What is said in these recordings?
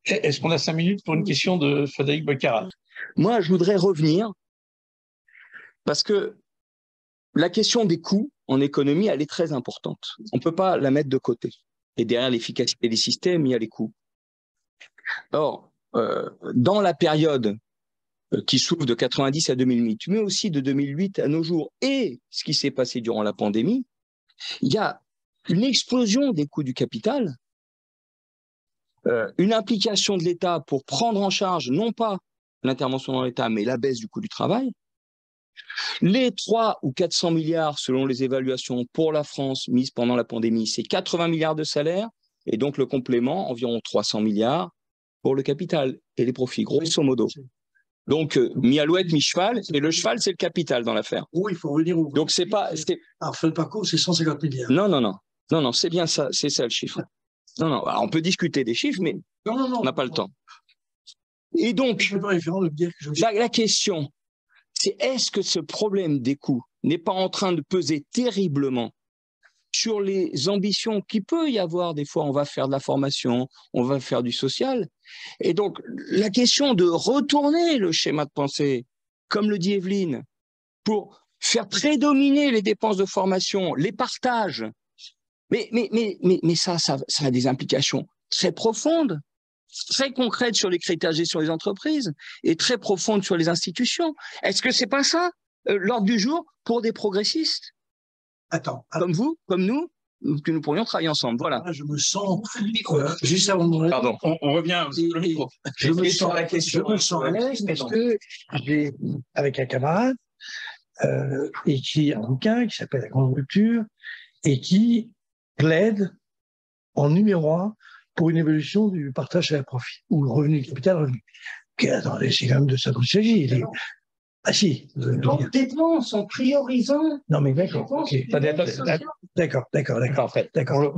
Est-ce qu'on a 5 minutes pour une question de Frédéric Baccarat? Moi, je voudrais revenir parce que la question des coûts en économie, elle est très importante. On ne peut pas la mettre de côté. Et derrière l'efficacité des systèmes, il y a les coûts. Or, dans la période qui s'ouvre de 90 à 2008, mais aussi de 2008 à nos jours, et ce qui s'est passé durant la pandémie, il y a une explosion des coûts du capital, une implication de l'État pour prendre en charge, non pas l'intervention dans l'État, mais la baisse du coût du travail. Les 300 ou 400 milliards, selon les évaluations pour la France mises pendant la pandémie, c'est 80 milliards de salaires, et donc le complément, environ 300 milliards pour le capital et les profits, grosso modo. Donc, mi-alouette, mi-cheval, et le cheval, c'est le capital dans l'affaire. Oui, il faut revenir au... Donc, c'est pas... Alors, faites pas court, c'est 150 milliards. Non, c'est bien ça, c'est ça le chiffre. Non, alors, on peut discuter des chiffres, mais on n'a pas le temps. Et donc, la question, c'est est-ce que ce problème des coûts n'est pas en train de peser terriblement sur les ambitions qu'il peut y avoir? Des fois, on va faire de la formation, on va faire du social. Et donc, la question de retourner le schéma de pensée, comme le dit Evelyne, pour faire prédominer les dépenses de formation, les partages. Mais ça a des implications très profondes, très concrètes sur les critères de gestion des entreprises et très profondes sur les institutions. Est-ce que c'est pas ça l'ordre du jour pour des progressistes? Comme vous, comme nous, que nous pourrions travailler ensemble. Voilà. Je me sens juste avant de... Pardon, on revient au micro. Je me sens à l'aise parce que j'ai, avec un camarade, écrit un bouquin qui s'appelle La Grande Rupture et qui plaide en numéro 1 pour une évolution du partage à profit ou le revenu capital revenu. Attendez, c'est quand même de ça dont il s'agit. Ah si. Donc, dépenses en priorisant. Non, mais d'accord. Okay. D'accord. Parfait. D'accord.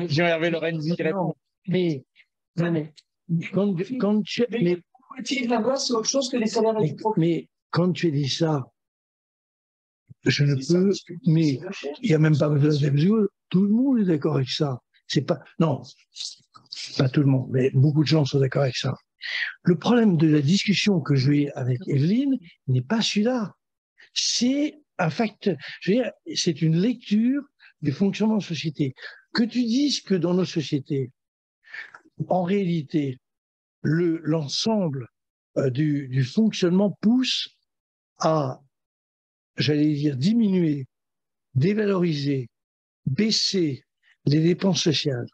Jean-Hervé Lorenzi répond. Mais quand tu... Mais la loi, c'est autre chose que les salaires et du profit. Mais quand tu dis ça, je ne peux... Mais il n'y a même pas besoin de mesure. Tout le monde est d'accord avec ça. C'est pas... Non, pas tout le monde, mais beaucoup de gens sont d'accord avec ça. Le problème de la discussion que je vais avec Evelyne n'est pas celui-là. C'est un facteur, je veux dire, c'est une lecture du fonctionnement de société. Que tu dises que dans nos sociétés, en réalité, l'ensemble du fonctionnement pousse à, j'allais dire, diminuer, dévaloriser, baisser les dépenses sociales.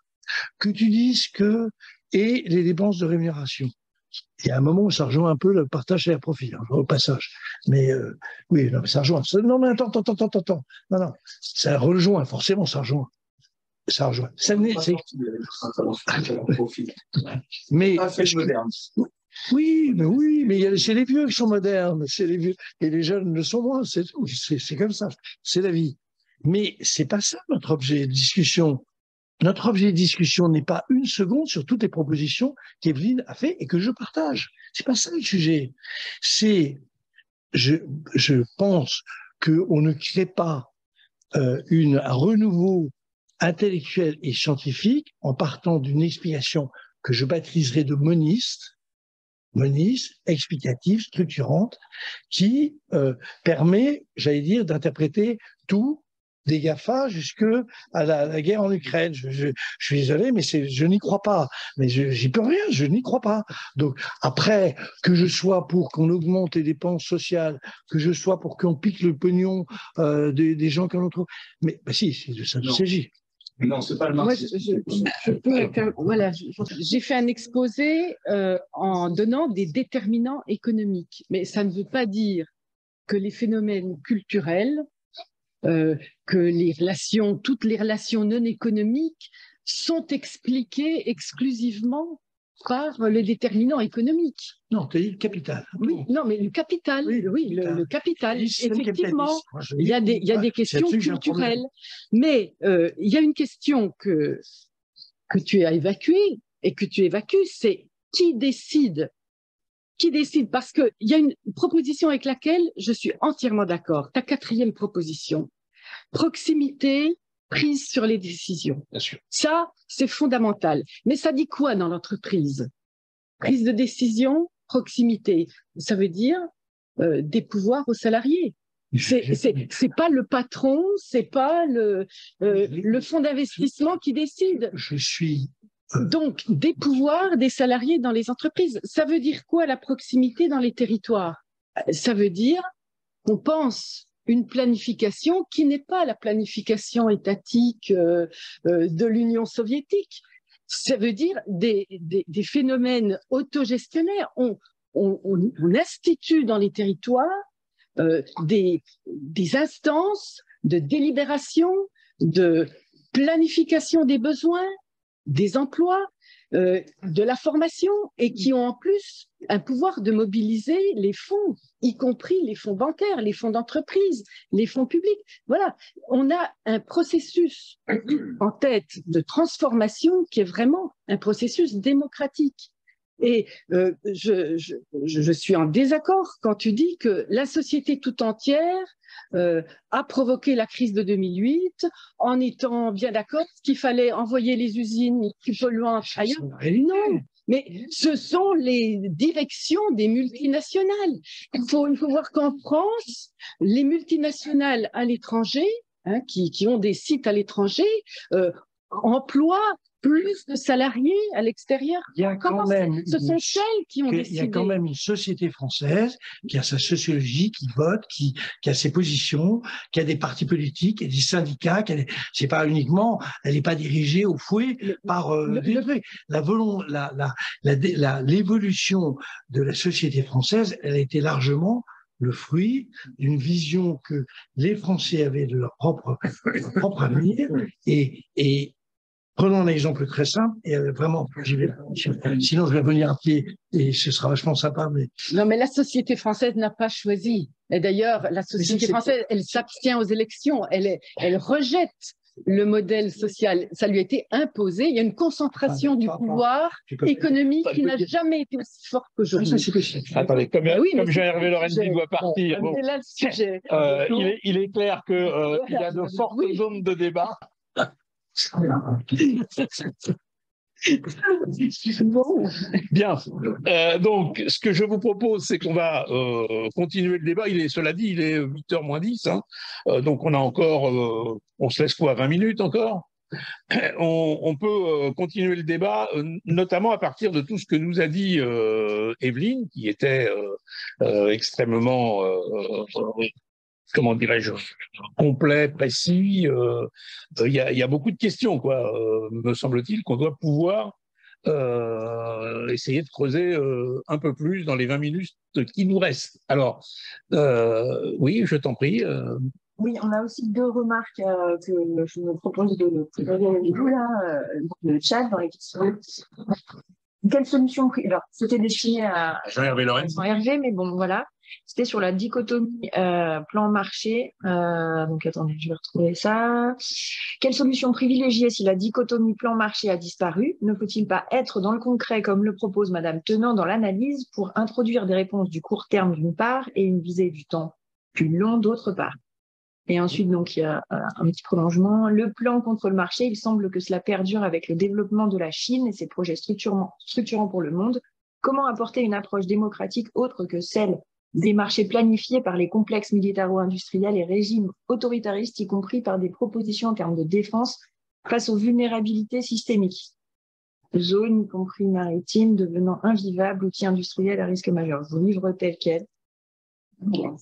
Que tu dises que, et les dépenses de rémunération. Il y a un moment où ça rejoint un peu le partage et le profit, hein, au passage. Mais oui, non, mais ça rejoint. Non, mais attends. Non, ça rejoint, forcément, ça rejoint. Ça rejoint. Ça n'est, c'est... Mais oui, mais c'est les vieux qui sont modernes, c'est les vieux, et les jeunes le sont moins. C'est comme ça, c'est la vie. Mais c'est pas ça notre objet de discussion. Notre objet de discussion n'est pas une seconde sur toutes les propositions qu'Evelyne a fait et que je partage. C'est pas ça le sujet. C'est, je pense qu'on ne crée pas un renouveau intellectuel et scientifique en partant d'une explication que je baptiserai de moniste, explicative, structurante, qui permet, j'allais dire, d'interpréter tout, des GAFA jusque à la guerre en Ukraine. Je suis désolé, mais je n'y crois pas. Mais j'y peux rien, je n'y crois pas. Donc après, que je sois pour qu'on augmente les dépenses sociales, que je sois pour qu'on pique le pognon des gens qui en ont trop. Mais bah si, c'est de ça qu'il s'agit. Non, c'est pas le marché. Voilà, j'ai fait un exposé en donnant des déterminants économiques, mais ça ne veut pas dire que les phénomènes culturels, que toutes les relations non économiques sont expliquées exclusivement par les déterminants économiques. Non, tu as dit le capital. Oui, non, mais le capital, le capital, effectivement, il y a des questions culturelles. Mais il y a une question que tu as évacuée et que tu évacues, c'est qui décide? Qui décide? Parce qu'il y a une proposition avec laquelle je suis entièrement d'accord. Ta 4e proposition, proximité, prise sur les décisions. Bien sûr. Ça, c'est fondamental. Mais ça dit quoi dans l'entreprise? prise de décision, proximité. Ça veut dire des pouvoirs aux salariés. C'est pas le patron, c'est pas le fonds d'investissement qui décide. Donc, des pouvoirs des salariés dans les entreprises. Ça veut dire quoi, la proximité dans les territoires? Ça veut dire qu'on pense une planification qui n'est pas la planification étatique de l'Union soviétique. Ça veut dire des phénomènes autogestionnaires. On institue dans les territoires des instances de délibération, de planification des besoins, des emplois, de la formation, et qui ont en plus un pouvoir de mobiliser les fonds, y compris les fonds bancaires, les fonds d'entreprise, les fonds publics. Voilà, on a un processus en tête de transformation qui est vraiment un processus démocratique. Et je suis en désaccord quand tu dis que la société tout entière a provoqué la crise de 2008 en étant bien d'accord qu'il fallait envoyer les usines plus polluantes ailleurs. Non, mais ce sont les directions des multinationales. Il faut voir qu'en France, les multinationales à l'étranger, qui ont des sites à l'étranger, emploient plus de salariés à l'extérieur. Il y a quand même ce sont celles qui ont décidé. Il y a quand même une société française qui a sa sociologie, qui vote, qui a ses positions, qui a des partis politiques, qui a des syndicats. C'est pas uniquement, elle n'est pas dirigée au fouet par l'évolution de la société française. Elle a été largement le fruit d'une vision que les Français avaient de leur propre avenir et prenons un exemple très simple, et vraiment, sinon je vais venir à pied et ce sera vachement sympa. Mais... Non, mais la société française n'a pas choisi. Et d'ailleurs, la société française, elle s'abstient aux élections, elle rejette le modèle social. Ça lui a été imposé. Il y a une concentration du pouvoir économique qui n'a jamais été aussi forte qu'aujourd'hui. Attendez, comme Jean-Hervé Lorenzi doit partir, c'est là le sujet. Il est clair qu'il y a de fortes zones de débat. Bien. Donc, ce que je vous propose, c'est qu'on va continuer le débat. Cela dit, il est 8h moins 10. Donc, on a encore, on se laisse quoi, 20 minutes encore? On peut continuer le débat, notamment à partir de tout ce que nous a dit Evelyne, qui était extrêmement... comment dirais-je, complet, précis. Il y a beaucoup de questions, quoi, me semble-t-il, qu'on doit pouvoir essayer de creuser un peu plus dans les 20 minutes qui nous restent. Alors, oui, je t'en prie. Oui, on a aussi deux remarques que je me propose de partager avec vous, là, dans le chat, dans les questions. Quelle solution? Alors, c'était destiné à Jean-Hervé Lorenzi. Jean-Hervé, mais bon, voilà. C'était sur la dichotomie plan-marché. Donc, attendez, je vais retrouver ça. Quelle solution privilégier si la dichotomie plan-marché a disparu? Ne faut-il pas être dans le concret, comme le propose Madame Tenant dans l'analyse, pour introduire des réponses du court terme d'une part et une visée du temps plus long d'autre part? Et ensuite, donc, il y a un petit prolongement. Le plan contre le marché, il semble que cela perdure avec le développement de la Chine et ses projets structurants pour le monde. Comment apporter une approche démocratique autre que celle des marchés planifiés par les complexes militaro-industriels et régimes autoritaristes, y compris par des propositions en termes de défense face aux vulnérabilités systémiques? Zones, y compris maritimes, devenant invivables, outils industriels à risque majeur. Je vous livre tel quel.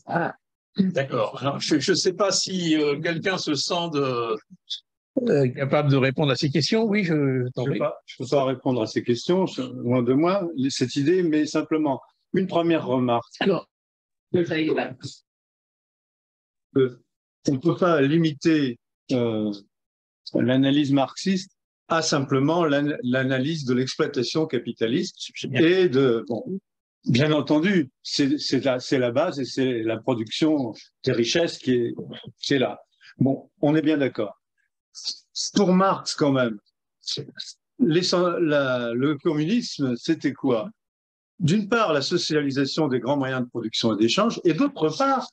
Ah. D'accord. Alors, je ne sais pas si quelqu'un se sent capable de répondre à ces questions. Oui, je t'en prie. Je ne peux pas répondre à ces questions, loin de moi, cette idée, mais simplement une première remarque. Alors, on ne peut pas limiter l'analyse marxiste à simplement l'analyse de l'exploitation capitaliste et de... Bon, bien entendu, c'est la base et c'est la production des richesses qui est là. Bon, on est bien d'accord. Pour Marx, quand même, le communisme, c'était quoi? D'une part, la socialisation des grands moyens de production et d'échange, et d'autre part,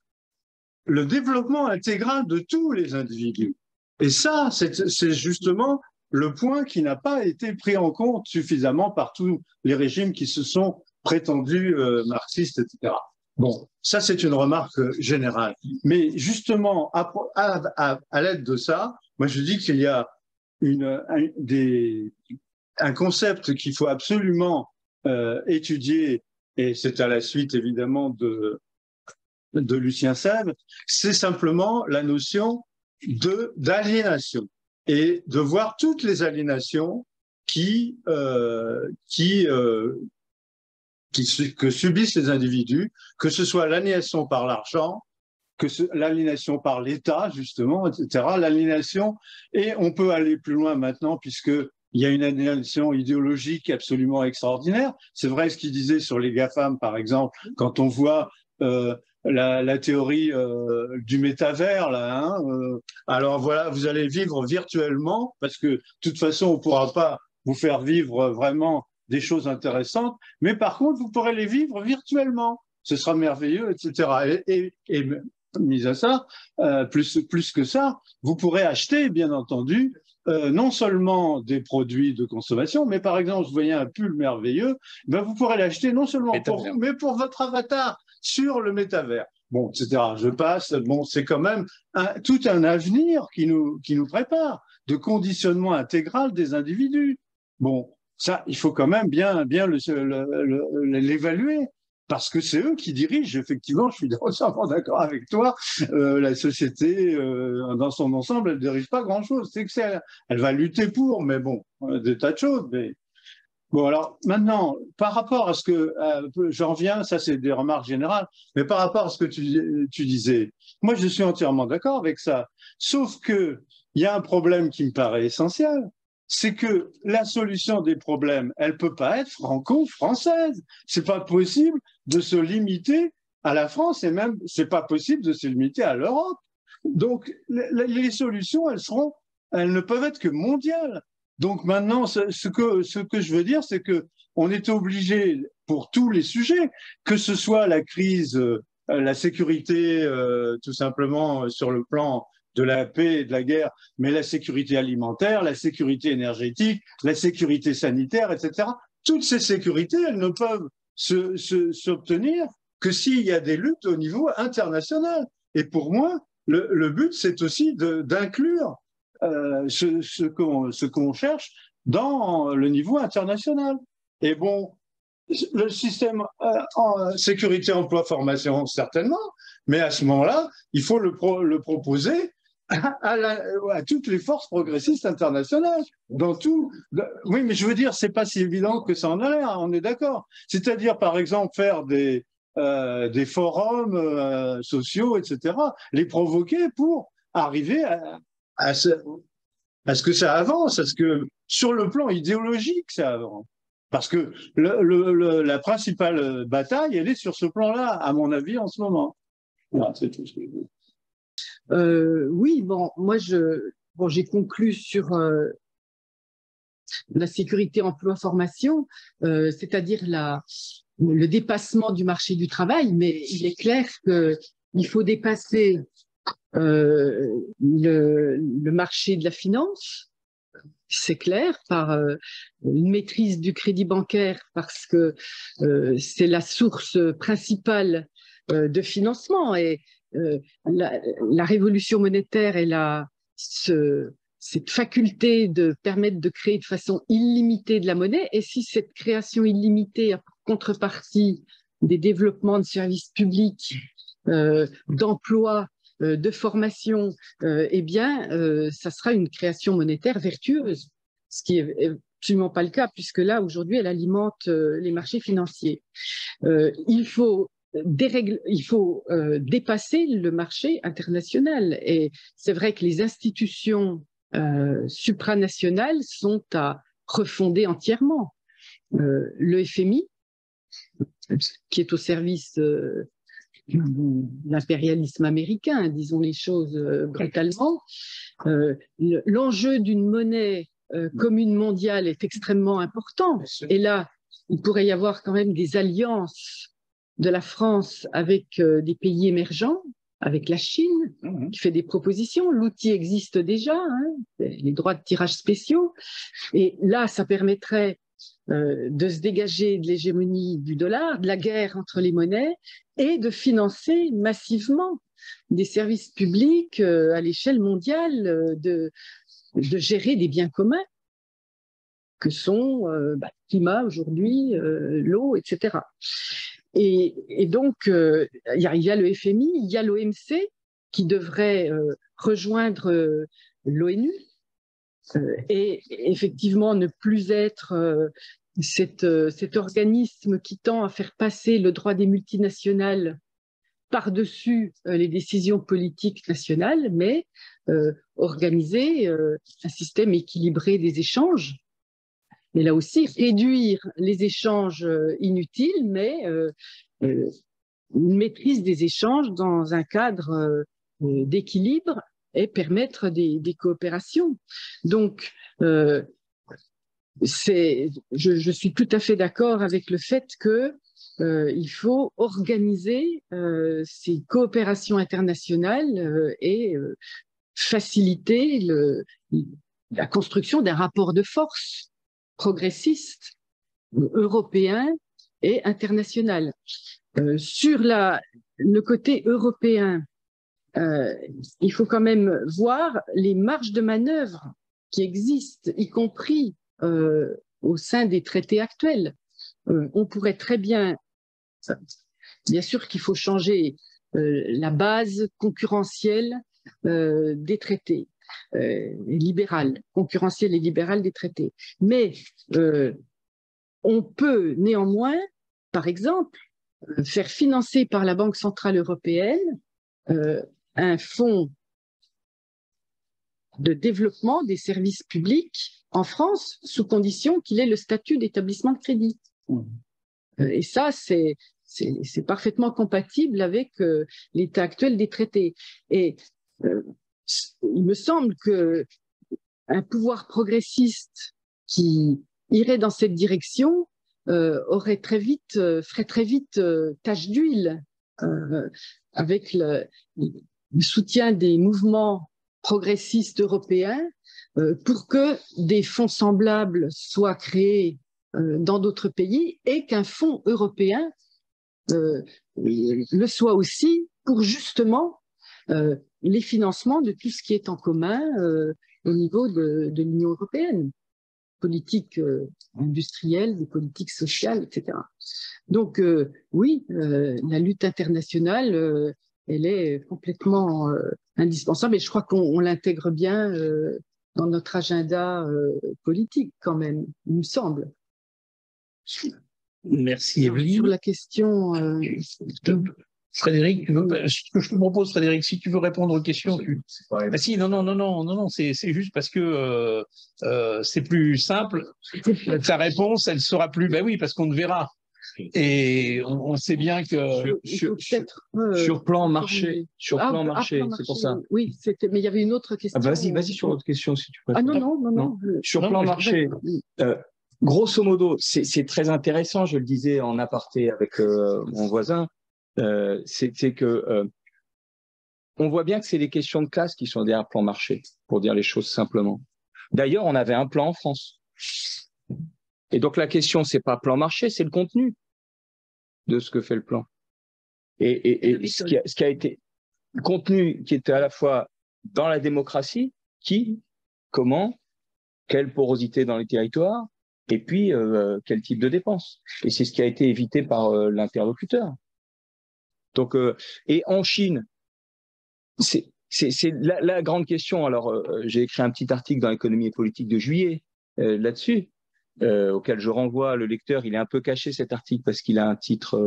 le développement intégral de tous les individus. Et ça, c'est justement le point qui n'a pas été pris en compte suffisamment par tous les régimes qui se sont prétendus marxistes, etc. Bon, ça c'est une remarque générale. Mais justement, à l'aide de ça, moi je dis qu'il y a un concept qu'il faut absolument étudier, et c'est à la suite évidemment de Lucien Sèvres, c'est simplement la notion d'aliénation et de voir toutes les aliénations que subissent les individus, que ce soit l'aliénation par l'argent, l'aliénation par l'État, justement, etc., l'aliénation, et on peut aller plus loin maintenant, puisqu'il y a une aliénation idéologique absolument extraordinaire. C'est vrai ce qu'il disait sur les GAFAM, par exemple, quand on voit la théorie du métavers, là, hein, alors voilà, vous allez vivre virtuellement, parce que de toute façon, on ne pourra pas vous faire vivre vraiment des choses intéressantes, mais par contre, vous pourrez les vivre virtuellement. Ce sera merveilleux, etc. Et mis à ça, plus que ça, vous pourrez acheter, bien entendu, non seulement des produits de consommation, mais par exemple, vous voyez un pull merveilleux, ben vous pourrez l'acheter non seulement pour vous, mais pour votre avatar sur le métavers. Bon, etc. Je passe. Bon, c'est quand même tout un avenir qui nous prépare, de conditionnement intégral des individus. Bon, ça, il faut quand même bien l'évaluer. Parce que c'est eux qui dirigent, effectivement, je suis entièrement d'accord avec toi, la société, dans son ensemble, elle ne dirige pas grand-chose. C'est que elle va lutter pour, mais bon, des tas de choses. Mais... Bon, alors, maintenant, par rapport à ce que, j'en viens, ça c'est des remarques générales, mais par rapport à ce que tu disais, moi je suis entièrement d'accord avec ça. Sauf que il y a un problème qui me paraît essentiel, c'est que la solution des problèmes, elle peut pas être franco-française. C'est pas possible de se limiter à la France et même c'est pas possible de se limiter à l'Europe. Donc les solutions, elles ne peuvent être que mondiales. Donc maintenant, ce que je veux dire, c'est que on est obligé pour tous les sujets, que ce soit la crise, la sécurité, tout simplement sur le plan de la paix et de la guerre, mais la sécurité alimentaire, la sécurité énergétique, la sécurité sanitaire, etc. Toutes ces sécurités, elles ne peuvent s'obtenir que s'il y a des luttes au niveau international. Et pour moi, le but, c'est aussi d'inclure ce qu'on cherche dans le niveau international. Et bon, le système en sécurité, emploi, formation, certainement, mais à ce moment-là, il faut le proposer à toutes les forces progressistes internationales. Oui, mais je veux dire, c'est pas si évident que ça en a l'air, on est d'accord. C'est-à-dire, par exemple, faire des forums sociaux, etc., les provoquer pour arriver à ce que ça avance, à ce que, sur le plan idéologique, ça avance. Parce que la principale bataille, elle est sur ce plan-là, à mon avis, en ce moment. Voilà, c'est tout ce que je veux. Oui, bon, moi, j'ai conclu sur la sécurité emploi-formation, c'est-à-dire le dépassement du marché du travail, mais il est clair qu'il faut dépasser le marché de la finance, c'est clair, par une maîtrise du crédit bancaire, parce que c'est la source principale de financement. Et la révolution monétaire et cette faculté de permettre de créer de façon illimitée de la monnaie, et si cette création illimitée a pour contrepartie des développements de services publics, d'emplois, de formation, eh bien, ça sera une création monétaire vertueuse, ce qui est absolument pas le cas, puisque là, aujourd'hui, elle alimente les marchés financiers. Il faut dépasser le marché international. Et c'est vrai que les institutions supranationales sont à refonder entièrement. Le FMI, qui est au service de l'impérialisme américain, disons les choses brutalement, l'enjeu d'une monnaie commune mondiale est extrêmement important. Et là, il pourrait y avoir quand même des alliances de la France avec des pays émergents, avec la Chine, qui fait des propositions. L'outil existe déjà, hein, les droits de tirage spéciaux. Et là, ça permettrait de se dégager de l'hégémonie du dollar, de la guerre entre les monnaies, et de financer massivement des services publics à l'échelle mondiale, de gérer des biens communs que sont le climat aujourd'hui, l'eau, etc. Et donc, il y a le FMI, il y a l'OMC qui devrait rejoindre l'ONU et effectivement ne plus être cet organisme qui tend à faire passer le droit des multinationales par-dessus les décisions politiques nationales, mais organiser un système équilibré des échanges. Mais là aussi, réduire les échanges inutiles, mais une maîtrise des échanges dans un cadre d'équilibre et permettre des coopérations. Donc, je suis tout à fait d'accord avec le fait qu'il faut organiser ces coopérations internationales et faciliter la construction d'un rapport de force progressiste, européen et international. Sur le côté européen, il faut quand même voir les marges de manœuvre qui existent, y compris au sein des traités actuels. On pourrait très bien sûr qu'il faut changer la base concurrentielle des traités. Concurrentielle et libérale des traités. Mais on peut néanmoins, par exemple, faire financer par la Banque centrale européenne un fonds de développement des services publics en France, sous condition qu'il ait le statut d'établissement de crédit. Et ça, c'est parfaitement compatible avec l'état actuel des traités. Et il me semble qu'un pouvoir progressiste qui irait dans cette direction ferait très vite tache d'huile avec le soutien des mouvements progressistes européens pour que des fonds semblables soient créés dans d'autres pays et qu'un fonds européen le soit aussi pour justement les financements de tout ce qui est en commun au niveau de l'Union européenne, politique industrielle, des politiques sociales, etc. Donc oui, la lutte internationale, elle est complètement indispensable et je crois qu'on l'intègre bien dans notre agenda politique quand même, il me semble. Merci Evelyne. Sur la question... Frédéric, ce que je te propose, Frédéric, si tu veux répondre aux questions, Ah, si, non, c'est juste parce que c'est plus simple. Ta réponse, elle sera plus. Ben oui, parce qu'on te verra. Et on sait bien que sur plan marché, c'est pour ça. Oui, mais il y avait une autre question. Vas-y sur l'autre question si tu peux. Ah non. Sur plan marché. Grosso modo, c'est très intéressant. Je le disais en aparté avec mon voisin. C'est que on voit bien que c'est les questions de classe qui sont derrière le plan marché, pour dire les choses simplement. D'ailleurs, on avait un plan en France. Et donc la question, c'est pas plan marché, c'est le contenu de ce que fait le plan. Et ce qui a été le contenu qui était à la fois dans la démocratie, qui, comment, quelle porosité dans les territoires, et puis quel type de dépenses. Et c'est ce qui a été évité par l'interlocuteur. Donc, et en Chine, c'est la grande question. Alors, j'ai écrit un petit article dans Économie et politique de juillet là-dessus, auquel je renvoie le lecteur. Il est un peu caché cet article parce qu'il a un titre,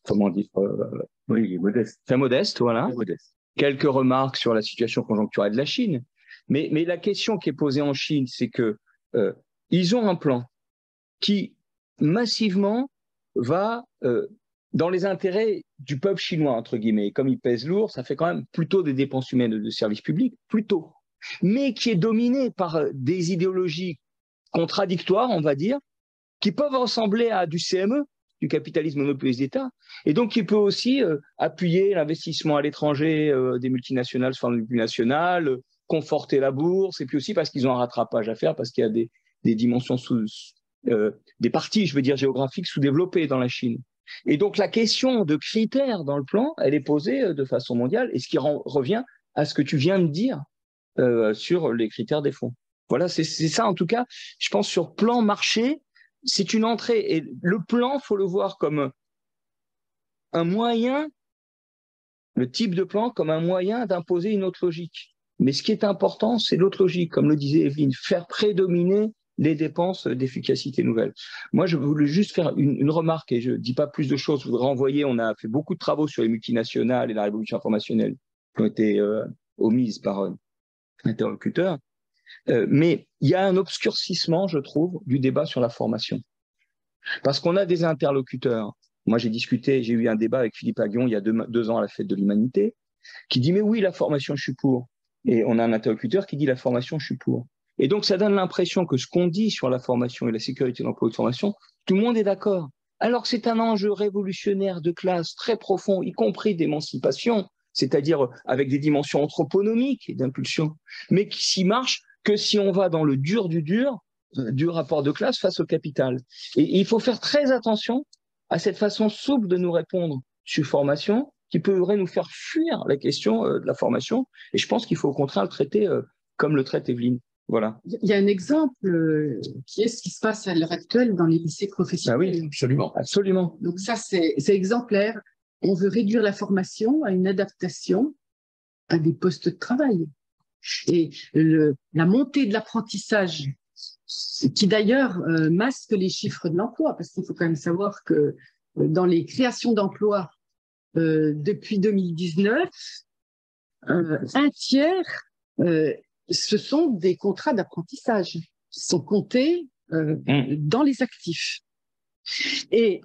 comment dire, oui, il est modeste. Très modeste, voilà. Modeste. Quelques remarques sur la situation conjoncturelle de la Chine. Mais la question qui est posée en Chine, c'est que ils ont un plan qui massivement va dans les intérêts du peuple chinois, entre guillemets. Comme il pèse lourd, ça fait quand même plutôt des dépenses humaines de services publics, plutôt. Mais qui est dominé par des idéologies contradictoires, on va dire, qui peuvent ressembler à du CME, du capitalisme monopoliste d'État, et donc qui peut aussi appuyer l'investissement à l'étranger des multinationales sur les multinationales, conforter la bourse, et puis aussi parce qu'ils ont un rattrapage à faire, parce qu'il y a des dimensions des parties, je veux dire, géographiques sous-développées dans la Chine. Et donc la question de critères dans le plan, elle est posée de façon mondiale, et ce qui revient à ce que tu viens de dire sur les critères des fonds. Voilà, c'est ça en tout cas, je pense sur plan marché, c'est une entrée. Et le plan, il faut le voir comme un moyen, le type de plan comme un moyen d'imposer une autre logique. Mais ce qui est important, c'est l'autre logique, comme le disait Evelyne, faire prédominer les dépenses d'efficacité nouvelle. Moi, je voulais juste faire une remarque, et je ne dis pas plus de choses, je voudrais renvoyer, on a fait beaucoup de travaux sur les multinationales et la révolution informationnelle qui ont été omises par l'interlocuteur. Mais il y a un obscurcissement, je trouve, du débat sur la formation. Parce qu'on a des interlocuteurs. Moi, j'ai eu un débat avec Philippe Aghion il y a 2 ans à la Fête de l'Humanité, qui dit « mais oui, la formation, je suis pour ». Et on a un interlocuteur qui dit « la formation, je suis pour ». Et donc, ça donne l'impression que ce qu'on dit sur la formation et la sécurité de l'emploi de formation, tout le monde est d'accord. Alors que c'est un enjeu révolutionnaire de classe très profond, y compris d'émancipation, c'est-à-dire avec des dimensions anthroponomiques et d'impulsion, mais qui s'y marche que si on va dans le dur du rapport de classe face au capital. Et il faut faire très attention à cette façon souple de nous répondre sur formation qui pourrait nous faire fuir la question de la formation. Et je pense qu'il faut au contraire le traiter comme le traite Evelyne. Voilà. Il y a un exemple qui est ce qui se passe à l'heure actuelle dans les lycées professionnels. Ah oui, absolument. Absolument. Donc ça, c'est exemplaire. On veut réduire la formation à une adaptation à des postes de travail. Et la montée de l'apprentissage, qui d'ailleurs masque les chiffres de l'emploi, parce qu'il faut quand même savoir que dans les créations d'emplois depuis 2019, un tiers, ce sont des contrats d'apprentissage qui sont comptés dans les actifs. Et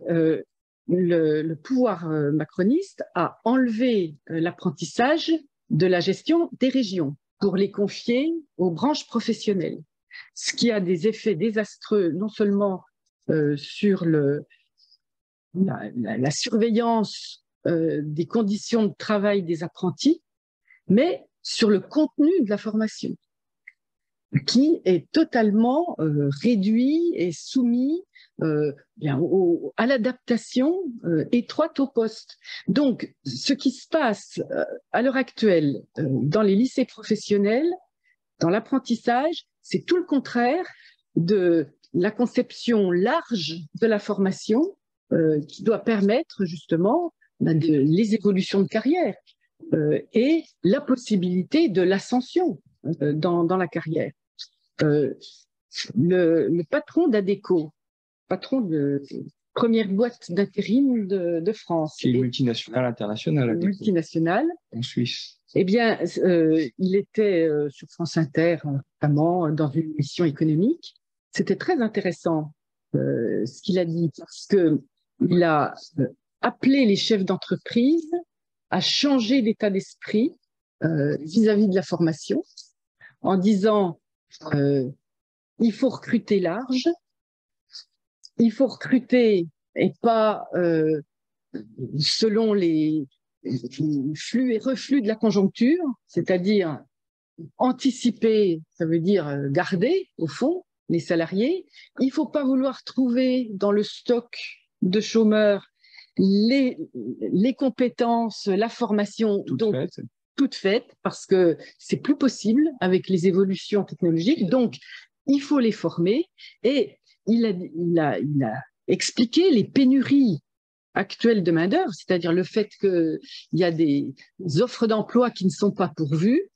le pouvoir macroniste a enlevé l'apprentissage de la gestion des régions pour les confier aux branches professionnelles, ce qui a des effets désastreux non seulement sur la surveillance des conditions de travail des apprentis, mais sur le contenu de la formation, qui est totalement réduit et soumis à l'adaptation étroite au poste. Donc, ce qui se passe à l'heure actuelle dans les lycées professionnels, dans l'apprentissage, c'est tout le contraire de la conception large de la formation qui doit permettre justement les évolutions de carrière et la possibilité de l'ascension dans la carrière. Le patron d'Adecco, patron de première boîte d'intérim de France. Qui est multinationale internationale. Multinationale. En Suisse. Eh bien, il était sur France Inter, notamment dans une émission économique. C'était très intéressant ce qu'il a dit, parce qu'il a appelé les chefs d'entreprise à changer d'état d'esprit vis-à-vis de la formation, en disant il faut recruter large, il faut recruter et pas selon les flux et reflux de la conjoncture, c'est-à-dire anticiper, ça veut dire garder au fond les salariés. Il ne faut pas vouloir trouver dans le stock de chômeurs les compétences, la formation toute faite, parce que c'est plus possible avec les évolutions technologiques. Donc, il faut les former. Et il a expliqué les pénuries actuelles de main-d'œuvre, c'est-à-dire le fait qu'il y a des offres d'emploi qui ne sont pas pourvues,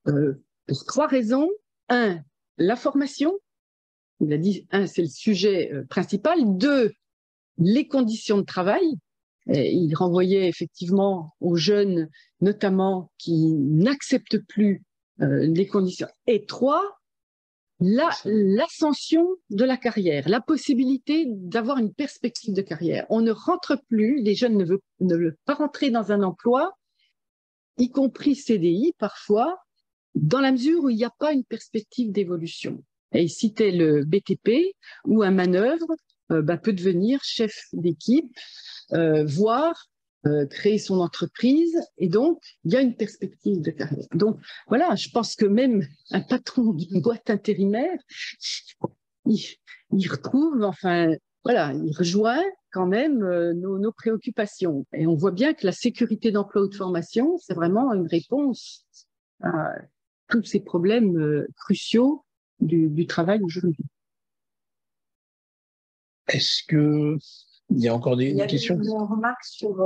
pour 3 raisons. 1, la formation. Il a dit, 1, c'est le sujet principal. 2, les conditions de travail. Et il renvoyait effectivement aux jeunes, notamment, qui n'acceptent plus les conditions. Et 3, l'ascension de la carrière, la possibilité d'avoir une perspective de carrière. On ne rentre plus, les jeunes ne veulent pas rentrer dans un emploi, y compris CDI parfois, dans la mesure où il n'y a pas une perspective d'évolution. Et il citait le BTP ou un manœuvre peut devenir chef d'équipe, voire créer son entreprise, et donc il y a une perspective de carrière. Donc voilà, je pense que même un patron d'une boîte intérimaire, il retrouve, enfin voilà, il rejoint quand même nos préoccupations. Et on voit bien que la sécurité d'emploi ou de formation, c'est vraiment une réponse à tous ces problèmes cruciaux du travail aujourd'hui. Est-ce qu'il y a encore des questions? Il y a une remarque sur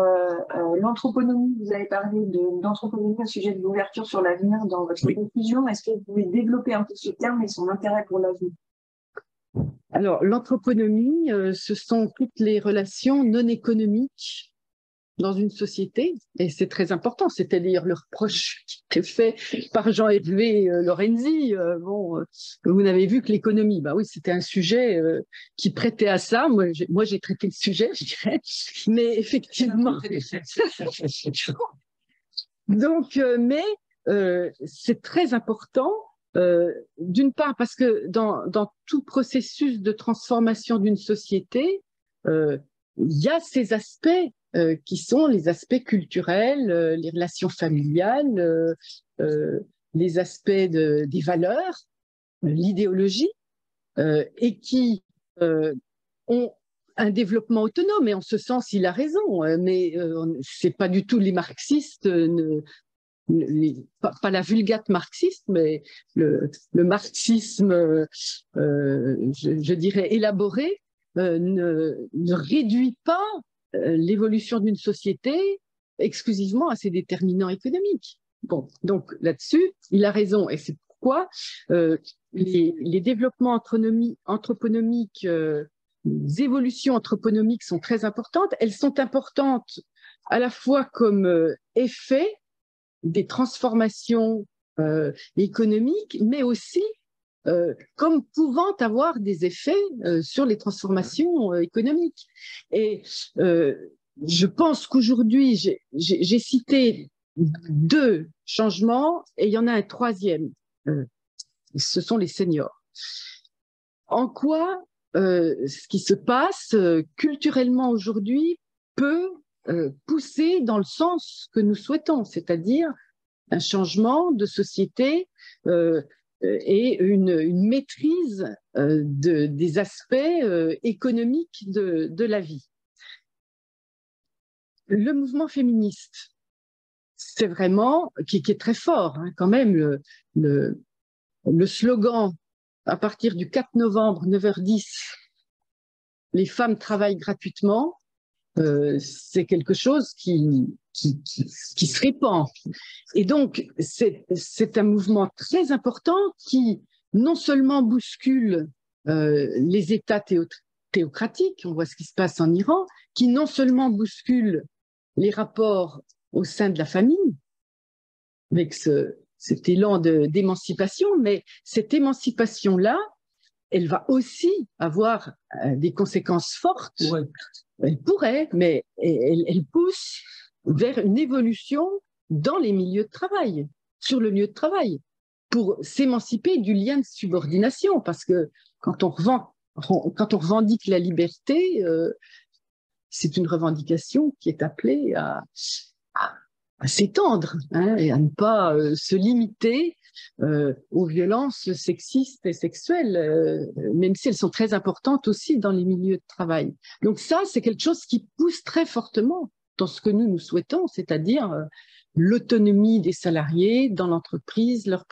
l'anthroponomie. Vous avez parlé d'anthroponomie au sujet de l'ouverture sur l'avenir dans votre conclusion. Est-ce que vous pouvez développer un peu ce terme et son intérêt pour l'avenir? Alors, l'anthroponomie, ce sont toutes les relations non économiques dans une société, et c'est très important. C'était d'ailleurs le reproche qui était fait par Jean-Hervé Lorenzi. Vous n'avez vu que l'économie. Bah oui, c'était un sujet qui prêtait à ça. Moi, j'ai traité le sujet, je dirais. Mais effectivement. Donc, c'est très important. D'une part, parce que dans tout processus de transformation d'une société, il y a ces aspects qui sont les aspects culturels, les relations familiales, les aspects des valeurs, l'idéologie, et qui ont un développement autonome. Et en ce sens, il a raison, mais c'est pas du tout les marxistes. Pas la vulgate marxiste, mais le marxisme, je dirais, élaboré, ne réduit pas l'évolution d'une société exclusivement à ses déterminants économiques. Bon, donc là-dessus, il a raison, et c'est pourquoi les développements anthroponomiques, les évolutions anthroponomiques sont très importantes. Elles sont importantes à la fois comme effet des transformations économiques, mais aussi comme pouvant avoir des effets sur les transformations économiques. Et je pense qu'aujourd'hui, j'ai cité 2 changements et il y en a un troisième. Ce sont les seniors. En quoi ce qui se passe culturellement aujourd'hui peut pousser dans le sens que nous souhaitons, c'est-à-dire un changement de société et une maîtrise des aspects économiques de la vie. Le mouvement féministe, c'est vraiment, qui est très fort, hein, quand même, le slogan à partir du 4 novembre, 9h10, les femmes travaillent gratuitement, c'est quelque chose qui se répand. Et donc, c'est un mouvement très important qui non seulement bouscule les États théocratiques, on voit ce qui se passe en Iran, qui non seulement bouscule les rapports au sein de la famille, avec cet élan d'émancipation, mais cette émancipation-là, elle va aussi avoir des conséquences fortes. Ouais. Elle pourrait, mais elle pousse vers une évolution dans les milieux de travail, sur le lieu de travail, pour s'émanciper du lien de subordination, parce que quand on revendique la liberté, c'est une revendication qui est appelée à s'étendre, hein, et à ne pas se limiter aux violences sexistes et sexuelles, même si elles sont très importantes aussi dans les milieux de travail. Donc ça, c'est quelque chose qui pousse très fortement dans ce que nous souhaitons, c'est-à-dire l'autonomie des salariés dans l'entreprise, leur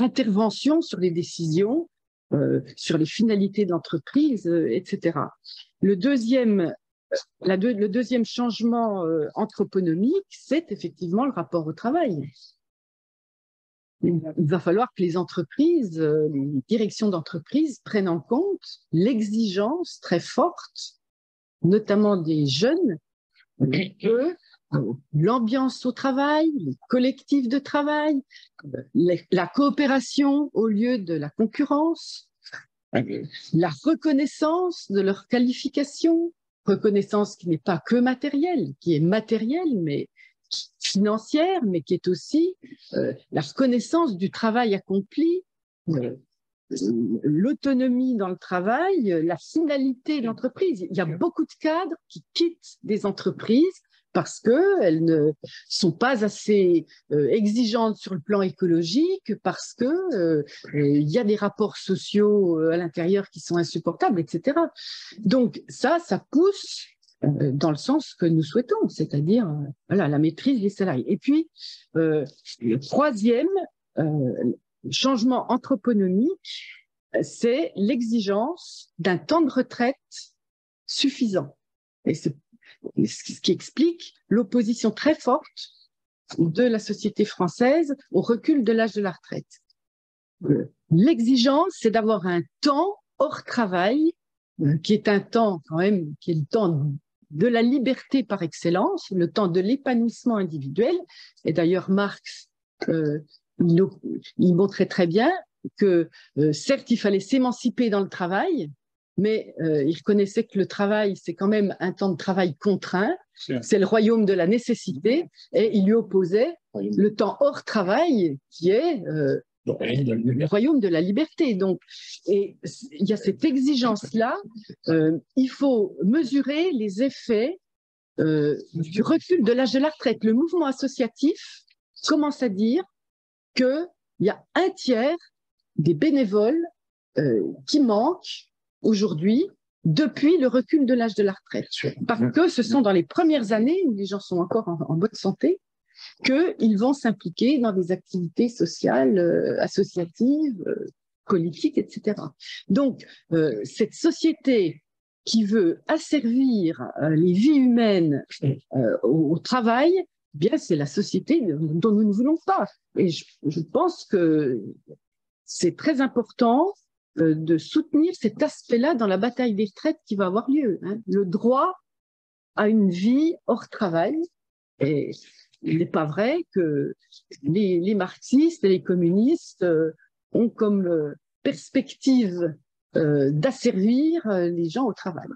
intervention sur les décisions, sur les finalités d'entreprise, etc. Le deuxième changement anthroponomique, c'est effectivement le rapport au travail. Il va falloir que les entreprises, les directions d'entreprise prennent en compte l'exigence très forte, notamment des jeunes, que l'ambiance au travail, les collectifs de travail, la coopération au lieu de la concurrence, la reconnaissance de leurs qualifications, reconnaissance qui n'est pas que matérielle, qui est matérielle, mais financière, mais qui est aussi la reconnaissance du travail accompli l'autonomie dans le travail, la finalité de l'entreprise. Il y a beaucoup de cadres qui quittent des entreprises parce qu'elles ne sont pas assez exigeantes sur le plan écologique, parce que il y a des rapports sociaux à l'intérieur qui sont insupportables, etc. Donc ça pousse dans le sens que nous souhaitons, c'est-à-dire voilà, la maîtrise des salariés. Et puis, le troisième changement anthroponomique, c'est l'exigence d'un temps de retraite suffisant. Et c'est ce qui explique l'opposition très forte de la société française au recul de l'âge de la retraite. L'exigence, c'est d'avoir un temps hors travail, qui est un temps quand même, qui est le temps de la liberté par excellence, le temps de l'épanouissement individuel. Et d'ailleurs, Marx, il montrait très bien que certes, il fallait s'émanciper dans le travail, mais il reconnaissait que le travail, c'est quand même un temps de travail contraint, c'est le royaume de la nécessité, et il lui opposait le temps hors travail, qui est le royaume de la liberté. Donc, et il y a cette exigence-là, il faut mesurer les effets du recul de l'âge de la retraite. Le mouvement associatif commence à dire qu'il y a un tiers des bénévoles qui manquent aujourd'hui depuis le recul de l'âge de la retraite. Parce que ce sont dans les premières années où les gens sont encore en bonne santé qu'ils vont s'impliquer dans des activités sociales, associatives, politiques, etc. Donc, cette société qui veut asservir les vies humaines au travail, eh bien, c'est la société dont nous ne voulons pas. Et je pense que c'est très important de soutenir cet aspect-là dans la bataille des retraites qui va avoir lieu. Hein. Le droit à une vie hors travail. Et il n'est pas vrai que les marxistes et les communistes ont comme perspective d'asservir les gens au travail.